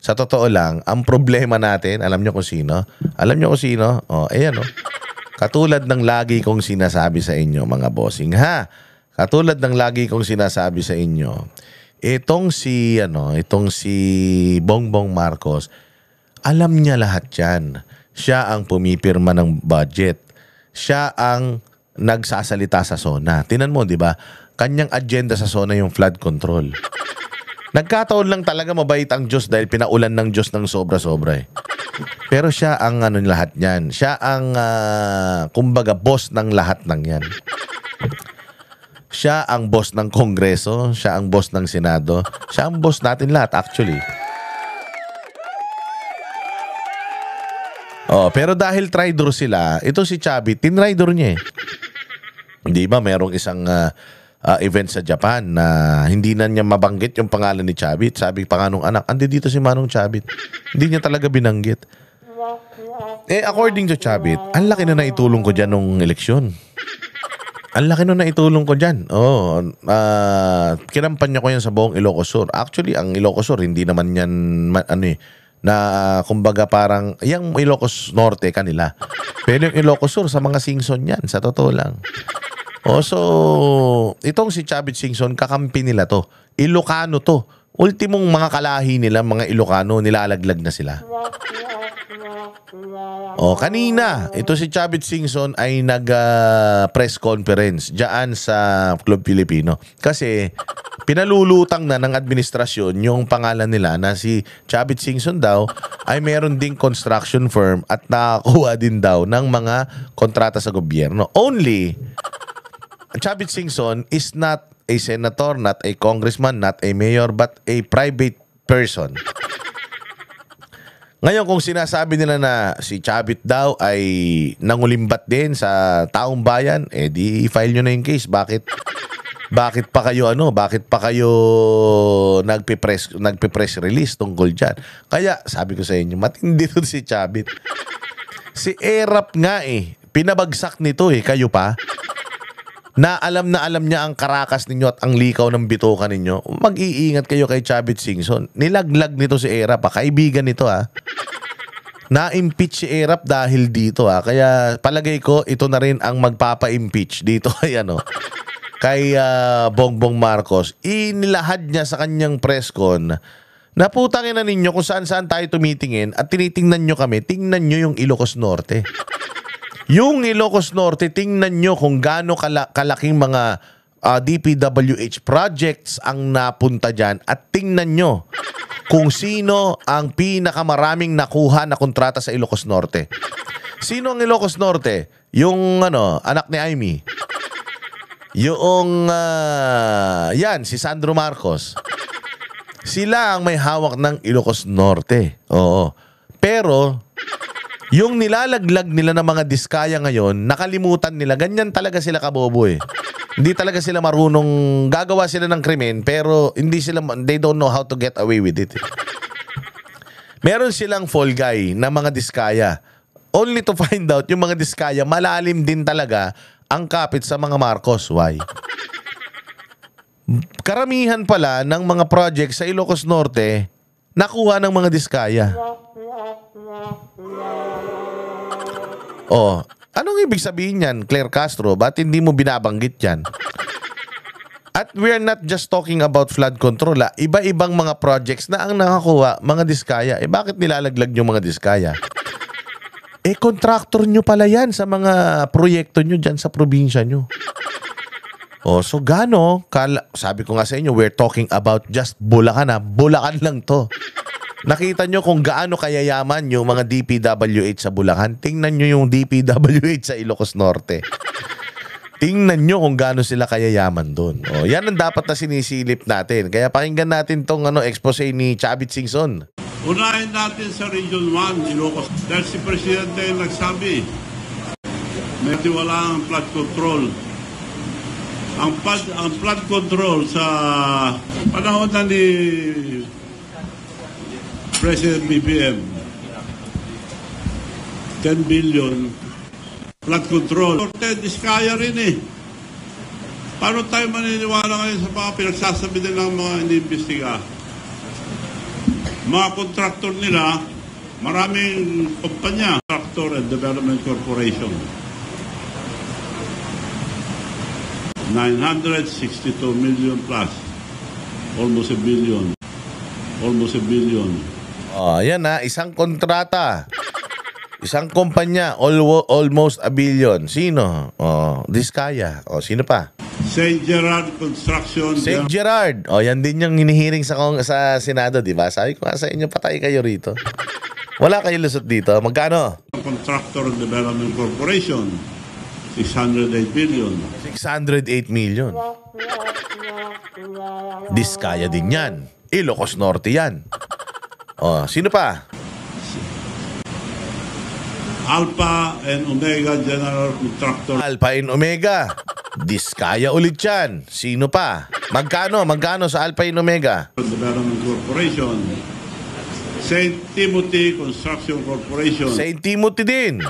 sa totoo lang, ang problema natin, alam nyo kung sino? Alam nyo kung sino? O, ayan o. Katulad ng lagi kong sinasabi sa inyo, mga bossing, ha? Katulad ng lagi kong sinasabi sa inyo, itong si Bongbong Marcos, alam niya lahat yan. Siya ang pumipirma ng budget. Siya ang nagsasalita sa SONA. Tinan mo, di ba? Kanyang agenda sa SONA yung flood control. Nagkataon lang talaga mabait ang Diyos dahil pinaulan ng Diyos ng sobra-sobra eh. Pero siya ang lahat niyan. Siya ang kumbaga boss ng lahat ng yan. Siya ang boss ng Kongreso, siya ang boss ng Senado, siya ang boss natin lahat actually. Oh, pero dahil traitor sila, ito si Chavit, tinraidor niya eh. Hindi ba merong isang event sa Japan na hindi na niya mabanggit yung pangalan ni Chavit. Sabi pa nga nung anak, andi dito si Manong Chavit. Hindi niya talaga binanggit. Eh, according to Chavit, ang laki na naitulong ko dyan nung eleksyon. Ang laki na naitulong ko dyan. Oh, kinampanya ko yan sa buong Ilocos Sur. Actually, ang Ilocos Sur, hindi naman yan, kumbaga parang, yung Ilocos Norte kanila. Pero yung Ilocos Sur, sa mga Singson yan, sa totoo lang. Oh, so, itong si Chavit Singson, kakampi nila to. Ilocano to. Ultimong mga kalahi nila, mga Ilocano, nilalaglag na sila. Oh, kanina, ito si Chavit Singson ay nag-press conference diyan sa Club Filipino. Kasi pinalulutang na ng administrasyon yung pangalan nila na si Chavit Singson daw ay meron ding construction firm at nakakuha din daw ng mga kontrata sa gobyerno. Only, Chavit Singson is not a senator, not a congressman, not a mayor, but a private person. Ngayon, kung sinasabi nila na si Chavit daw ay nangulimbat din sa taong bayan, eh di i-file nyo na yung case. Bakit pa kayo nagpe-press release tungkol dyan? Kaya sabi ko sa inyo, matindi to si Chavit. Si Erap nga eh, pinabagsak nito eh, kayo pa. Na alam niya ang karakas ninyo at ang likaw ng bituka ninyo, mag-iingat kayo kay Chavit Singson. Nilaglag nito si Erap, kaibigan nito ha. Na-impeach si Erap dahil dito ha. Kaya palagay ko, ito na rin ang magpapa-impeach dito kay Bongbong Marcos. Inilahad niya sa kanyang press con na putangin na ninyo kung saan-saan tayo tumitingin at tinitingnan nyo kami, tingnan nyo yung Ilocos Norte. Yung Ilocos Norte, tingnan nyo kung gaano kalaking mga DPWH projects ang napunta dyan at tingnan nyo kung sino ang pinakamaraming nakuha na kontrata sa Ilocos Norte. Sino ang Ilocos Norte? Yung anak ni Amy. Yung yan, si Sandro Marcos. Sila ang may hawak ng Ilocos Norte. Oo. Pero yung nilalaglag nila ng mga diskaya ngayon, nakalimutan nila, ganyan talaga sila kabobo eh. Hindi talaga sila marunong, gagawa sila ng krimen, pero they don't know how to get away with it. Meron silang fall guy na mga diskaya. Only to find out, yung mga diskaya, malalim din talaga ang kapit sa mga Marcos. Why? Karamihan pala ng mga project sa Ilocos Norte, nakuha ng mga diskaya. Oh, anong ibig sabihin yan, Claire Castro? Ba't hindi mo binabanggit yan? At we're not just talking about flood control. Iba-ibang mga projects na ang nakakuha, mga diskaya. Eh bakit nilalaglag yung mga diskaya? Eh contractor nyo pala yan sa mga proyekto nyo dyan sa probinsya nyo. Oh, so sabi ko nga sa inyo, we're talking about just Bulacan ha. Bulacan lang to. Nakita nyo kung gaano kayayaman yung mga DPWH sa Bulacan. Tingnan nyo yung DPWH sa Ilocos Norte. Tingnan nyo kung gaano sila kayayaman doon. O, yan ang dapat na sinisilip natin. Kaya pakinggan natin tong expose ni Chavit Singson. Unahin natin sa Region 1, Ilocos. Dahil si Presidente nagsabi, may tiwala ang flood control. Ang flood control sa panahon na ni President BBM, 10 billion flood control. Diskaya rin eh. Paano tayo maniniwala ngayon sa mga pinagsasabi din ng mga iniimbestiga? Mga kontraktor nila, maraming kumpanya, Contractor and Development Corporation. 962 million plus. Almost a billion. Almost a billion. Oh, yan na, isang kontrata. Isang kumpanya, almost a billion. Sino? Oh, Diskaya. Oh, sino pa? St. Gerard Construction. St. Gerard. Oh, yan din yung hinihiring sa Senado, di ba? Sabi ko nga sa inyo, patay kayo rito. Wala kayo lusot dito. Magkano? Contractor and Development Corporation. 608 billion. 608 million. Diskaya din yan. Ilocos Norte yan. Oh, sino pa? Alpha and Omega General Contractor. Alpha and Omega. Diskaya ulit yan. Sino pa? Magkano? Magkano sa Alpha and Omega? Development Corporation. St. Timothy Construction Corporation. St. Timothy din.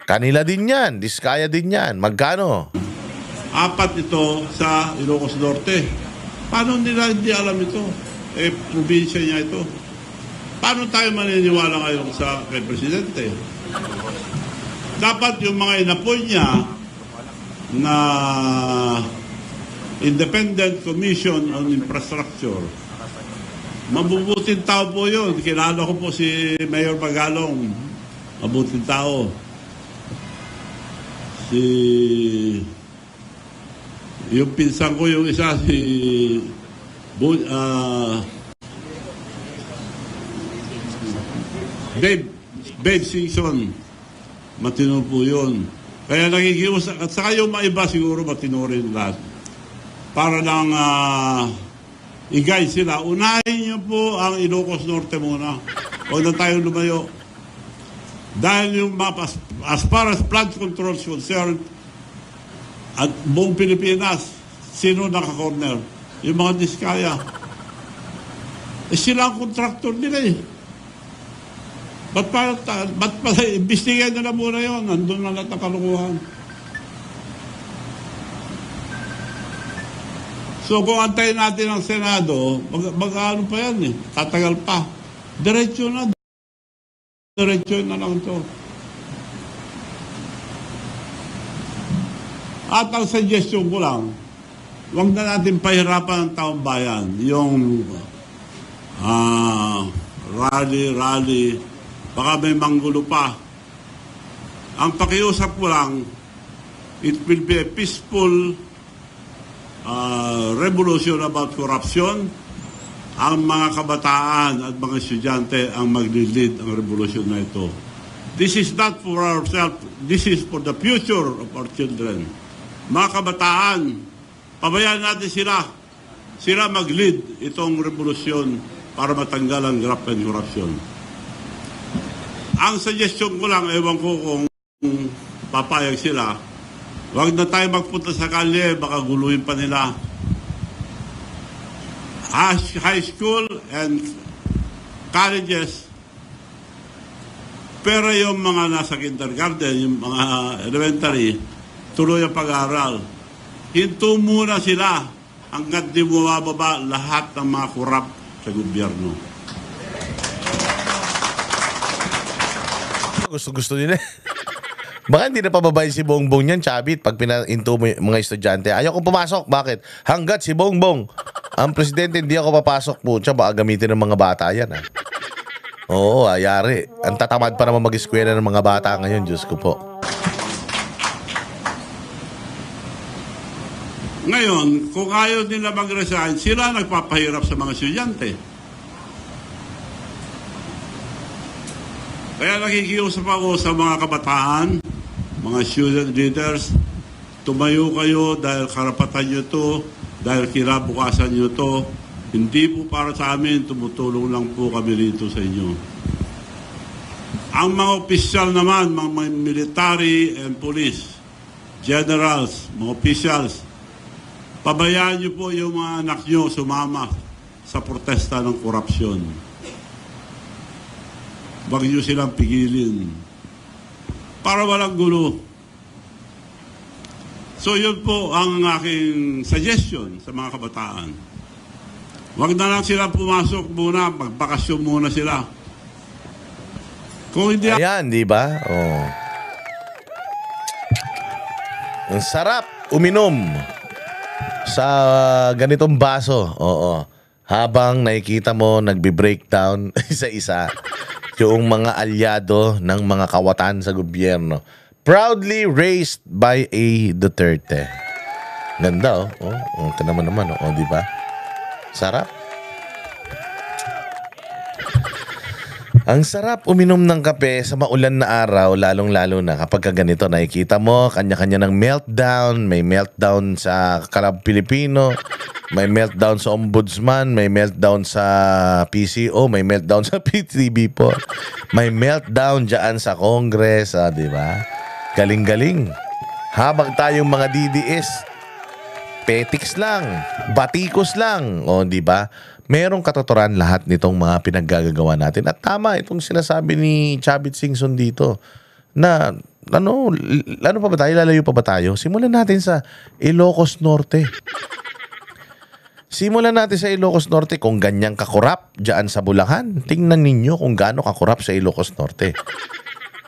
Kanila din yan. Diskaya din yan. Magkano? 4 ito sa Ilocos Norte. Paano nila hindi alam ito? Eh, probinsya niya ito. Paano tayo maniniwala ngayon kay Presidente? Dapat yung mga inapoy niya na Independent Commission on Infrastructure, mabubuting tao po yun. Kilala ko po si Mayor Magalong. Mabuting tao. Yung pinsan ko yung isa, Babe Singson. Matino po yun. Kaya nakikiusap. At saka yung mga iba siguro matino rin lahat. Para lang i-guide sila. Unahin niyo po ang Ilocos Norte muna. Huwag na tayong lumayo. Dahil yung map, as far as flood control is concerned, at buong Pilipinas, sino naka-corner? Yung mga Diskaya. Eh sila ang kontraktor nila eh. Ba't pa imbestigahan nila muna yun? Nandun na lahat ng kalukuhan. So kung antayin natin ang Senado, mag-ano pa yan eh. Tatagal pa. Diretso na. Diretso na lang ito. At ang suggestion ko lang, huwag na natin pahirapan ang taong bayan. Yung rally, baka may manggulo pa. Ang pakiusap ko lang, it will be a peaceful revolution about corruption. Ang mga kabataan at mga estudyante ang maglilid ang revolusyon na ito. This is not for ourselves. This is for the future of our children. Mga kabataan, pabayaan natin sila. Sila mag-lead itong revolusyon para matanggal ang graft and corruption. Ang suggestion ko lang, ewan ko kung papayag sila, huwag na tayo magpunta sa kalye, baka guluhin pa nila. High school and colleges, pero yung mga nasa kindergarten, yung mga elementary, tuloy ang pag-aaral. Hinto muna sila hanggat di bumababa lahat ng mga korap sa gobyerno. Gusto nila. Baka hindi na pababayin si Bongbong niyan, Chabit, pag pinainto mo yung mga estudyante. Ayaw kong pumasok. Bakit? Hanggat si Bongbong ang presidente, hindi ako papasok po. Baka gamitin ng mga bata yan. Ha? Oo, ayari. Ang tatamad pa naman mag-eskwela ng mga bata ngayon, Diyos ko po. Ngayon, kung ayaw nila mag-resign, sila nagpapahirap sa mga estudyante. Kaya nakikiusap ako sa mga kabataan, mga student leaders, tumayo kayo dahil karapatan nyo to, dahil kinabukasan nyo to. Hindi po para sa amin, tumutulong lang po kami rito sa inyo. Ang mga opisyal naman, mga military and police, generals, mga officials, pabayaan nyo po yung mga anak nyo sumama sa protesta ng korupsyon. Huwag nyo silang pigilin para walang gulo. So yun po ang aking suggestion sa mga kabataan. Wag na lang sila pumasok muna, magpakasyon muna sila. Kung hindi Ayan, di ba? Oh. Ang sarap uminom sa ganitong baso. Oo. Habang nakikita mo nagbe-breakdown isa-isa yung mga alyado ng mga kawatan sa gobyerno. Proudly raised by A. Duterte. Ganda, oh. Oh, ito naman, oh, di ba? Sarap. Ang sarap uminom ng kape sa maulan na araw, lalong-lalo na kapag ganito nakikita mo, kanya-kanya ng meltdown, may meltdown sa Kalab Pilipino, may meltdown sa Ombudsman, may meltdown sa PCO, may meltdown sa PTV po, may meltdown dyan sa Congress, di ba? Galing-galing. Habang tayong mga DDS, petiks lang, batikos lang, di ba? Merong katotoran lahat nitong mga pinaggagawa natin. At tama itong sinasabi ni Chavit Singson dito na ano pa ba tayo? Lalayo pa ba tayo? Simulan natin sa Ilocos Norte. Simulan natin sa Ilocos Norte kung ganyang kakurap dyan sa Bulacan. Tingnan ninyo kung gaano kakurap sa Ilocos Norte.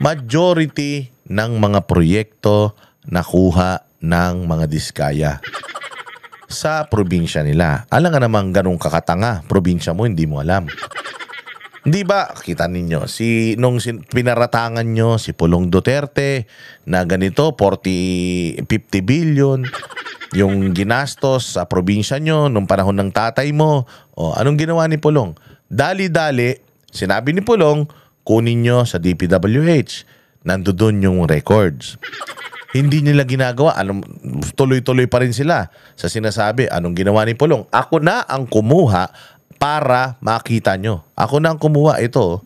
Majority ng mga proyekto nakuha ng mga diskaya sa probinsya nila. Alam nga namang ganong kakatanga, probinsya mo, hindi mo alam. Di ba, kita ninyo, pinaratangan nyo si Pulong Duterte na ganito, 50 billion, yung ginastos sa probinsya nyo nung panahon ng tatay mo. Anong ginawa ni Pulong? Dali-dali, sinabi ni Pulong, kunin nyo sa DPWH. Nandoon yung records. Hindi nila ginagawa. Tuloy-tuloy pa rin sila sa sinasabi. Anong ginawa ni Pulong? Ako na ang kumuha para makita nyo. Ako na ang kumuha. Ito,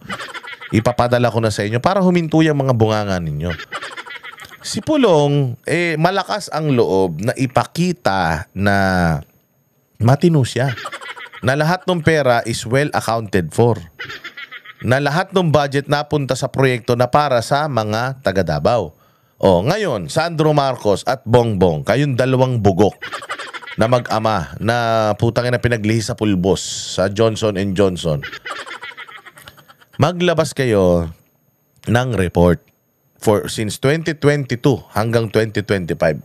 ipapadala ko na sa inyo para huminto yung mga bunganga ninyo. Si Pulong, malakas ang loob na ipakita na matino siya. Na lahat ng pera is well accounted for. Na lahat ng budget napunta sa proyekto na para sa mga taga Davao. Ngayon, Sandro Marcos at Bongbong, kayong dalawang bugok na mag-ama na putang ina pinaglihi sa pulbos sa Johnson & Johnson. Maglabas kayo ng report since 2022 hanggang 2025.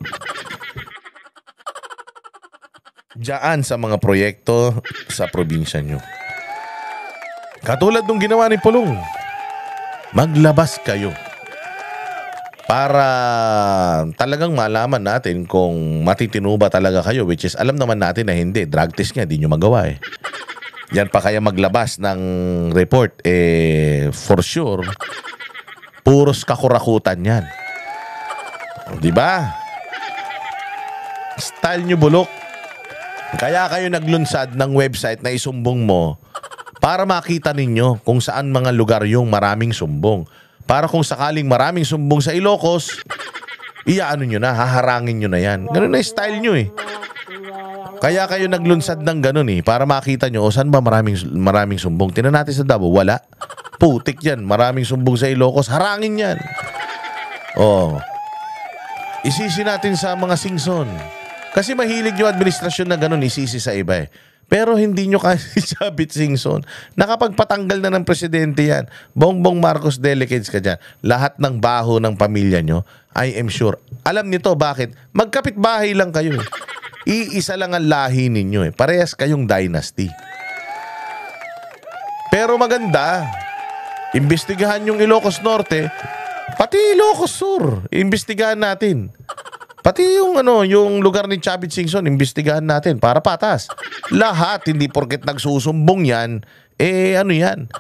Diyan sa mga proyekto sa probinsya nyo. Katulad nung ginawa ni Pulong. Maglabas kayo. Para talagang malaman natin kung matitino ba talaga kayo, which is alam naman natin na hindi. Drug test nga, di nyo magawa eh. Yan pa kaya maglabas ng report, for sure, puros kakurakutan yan. Di ba? Style nyo bulok. Kaya kayo naglunsad ng website na isumbong mo para makita ninyo kung saan mga lugar yung maraming sumbong. Para kung sakaling maraming sumbong sa Ilocos, iyaano nyo na, haharangin nyo na yan. Ganun na yung style nyo eh. Kaya kayo naglunsad ng ganun eh, para makita nyo, saan ba maraming sumbong? Tingnan natin sa Davao, wala. Putik yan, maraming sumbong sa Ilocos, harangin yan. Isisi natin sa mga Singson. Kasi mahilig yung administrasyon na ganun, isisi sa iba eh. Pero hindi nyo kasi Chavit Singson. Nakapagpatanggal na ng presidente yan. Bongbong Marcos delegates ka dyan. Lahat ng baho ng pamilya nyo, I am sure. Alam nito bakit? Magkapit-bahay lang kayo. Iisa lang ang lahi ninyo eh. Parehas kayong dynasty. Pero maganda, imbestigahan yung Ilocos Norte, pati Ilocos Sur, imbestigahan natin. Pati yung lugar ni Chavit Singson, imbestigahan natin para patas. Lahat, hindi porket nagsusumbong yan, yan?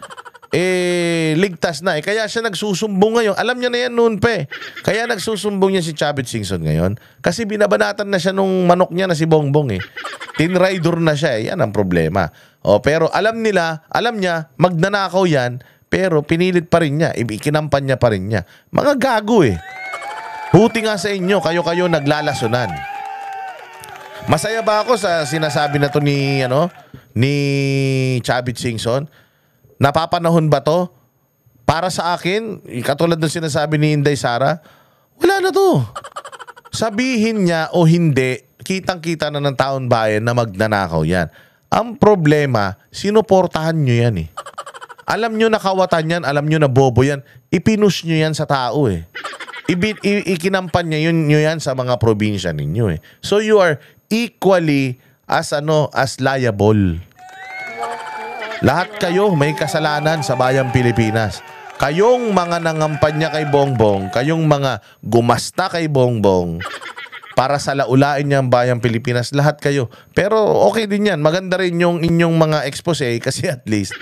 Ligtas na. Kaya siya nagsusumbong ngayon. Alam niya na yan noon pa eh. Kaya nagsusumbong niya si Chavit Singson ngayon. Kasi binabanatan na siya nung manok niya na si Bongbong eh. Tinrider na siya eh. Yan ang problema. Pero alam niya, magnanakaw yan, pero pinilit pa rin niya. Ikinampan niya pa rin niya. Mga gago eh. Buti nga sa inyo, kayo naglalasunan. Masaya ba ako sa sinasabi na to ni Chavit Singson? Napapanahon ba to? Para sa akin, katulad ng sinasabi ni Inday Sara, wala na to. Sabihin niya o hindi, kitang-kita na ng taon bayan na magnanakaw yan. Ang problema, sinuportahan nyo yan eh. Alam nyo na kawatan yan, alam nyo na bobo yan, ipinush nyo yan sa tao eh. Ikinampan nyo yan sa mga probinsya ninyo eh. So you are equally as liable. Lahat kayo may kasalanan sa bayang Pilipinas. Kayong mga nangampanya kay Bongbong, kayong mga gumasta kay Bongbong para sa laulain niyang bayang Pilipinas, lahat kayo. Pero okay din yan. Maganda rin yung inyong mga expose kasi at least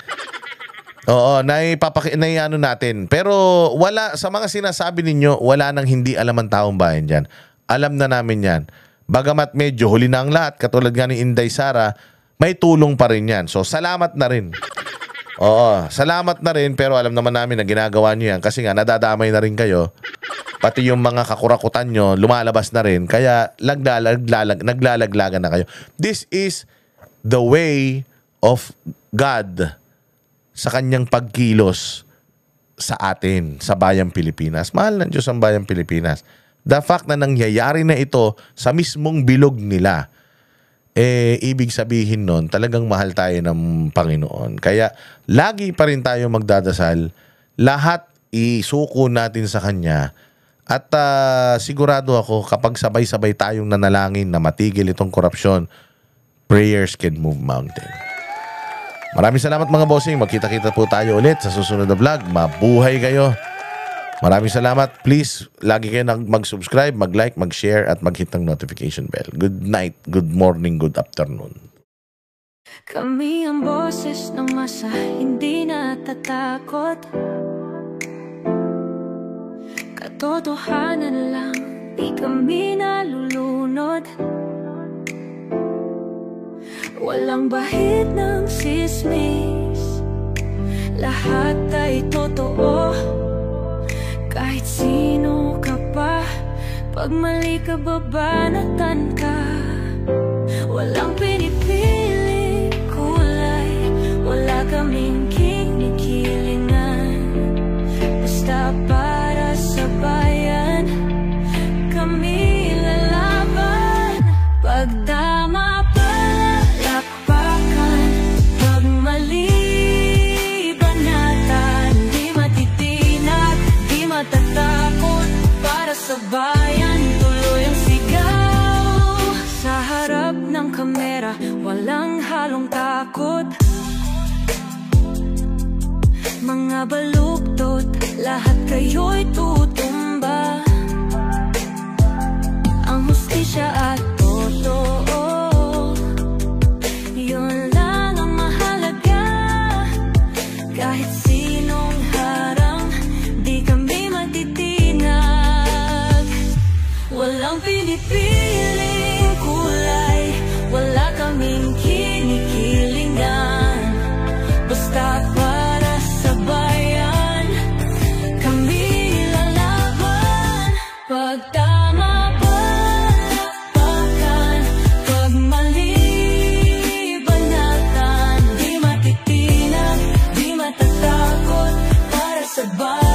naiano natin. Pero wala, sa mga sinasabi ninyo, wala nang hindi alam ang taong bayan dyan. Alam na namin yan. Bagamat medyo huli na ang lahat, katulad nga ni Inday Sara, may tulong pa rin yan. So salamat na rin. Salamat na rin, pero alam naman namin na ginagawa nyo yan kasi nga nadadamay na rin kayo. Pati yung mga kakurakutan nyo, lumalabas na rin. Kaya naglalaglagan na kayo. This is the way of God sa kanyang pagkilos sa atin, sa bayang Pilipinas. Mahal ng Diyos ang bayang Pilipinas. The fact na nangyayari na ito sa mismong bilog nila, ibig sabihin nun, talagang mahal tayo ng Panginoon. Kaya lagi pa rin tayo magdadasal. Lahat isuko natin sa Kanya. At sigurado ako, kapag sabay-sabay tayong nanalangin na matigil itong korupsyon, prayers can move mountain. Maraming salamat mga bossing. Magkita-kita po tayo ulit sa susunod na vlog. Mabuhay kayo. Maraming salamat. Please, lagi kayo mag-subscribe, mag-like, mag-share, at mag-hit ng notification bell. Good night, good morning, good afternoon. Kami ang boses ng masa, hindi natatakot. Katotohanan lang, di kami nalulunod. Walang bahid ng sismis, lahat ay totoo. Kahit sino ka pa, pag mali ka babanatan ka. Walang pinipiling kulay, wala kaming kinikilingan. Basta para sa bayan, kami lalaban. Pagtama palakpakan, pag mali banatan. Di matitinag, di matatakot, para sa bayan tuloy ang sigaw. Sa harap ng kamera, walang halong takot. Mga baluktot, lahat kayo'y tutumba. Ang hustisya at totoo, yun lang ang mahalaga. Kahit sinong harang, di kami matitinag. Walang pinipiling kulay, wala kaming kinikilingan. Basta para sa bayan, kami lalaban. Pagtama palakpakan, pag mali banatan. Di matitinag, di matatakot, para sa bayan.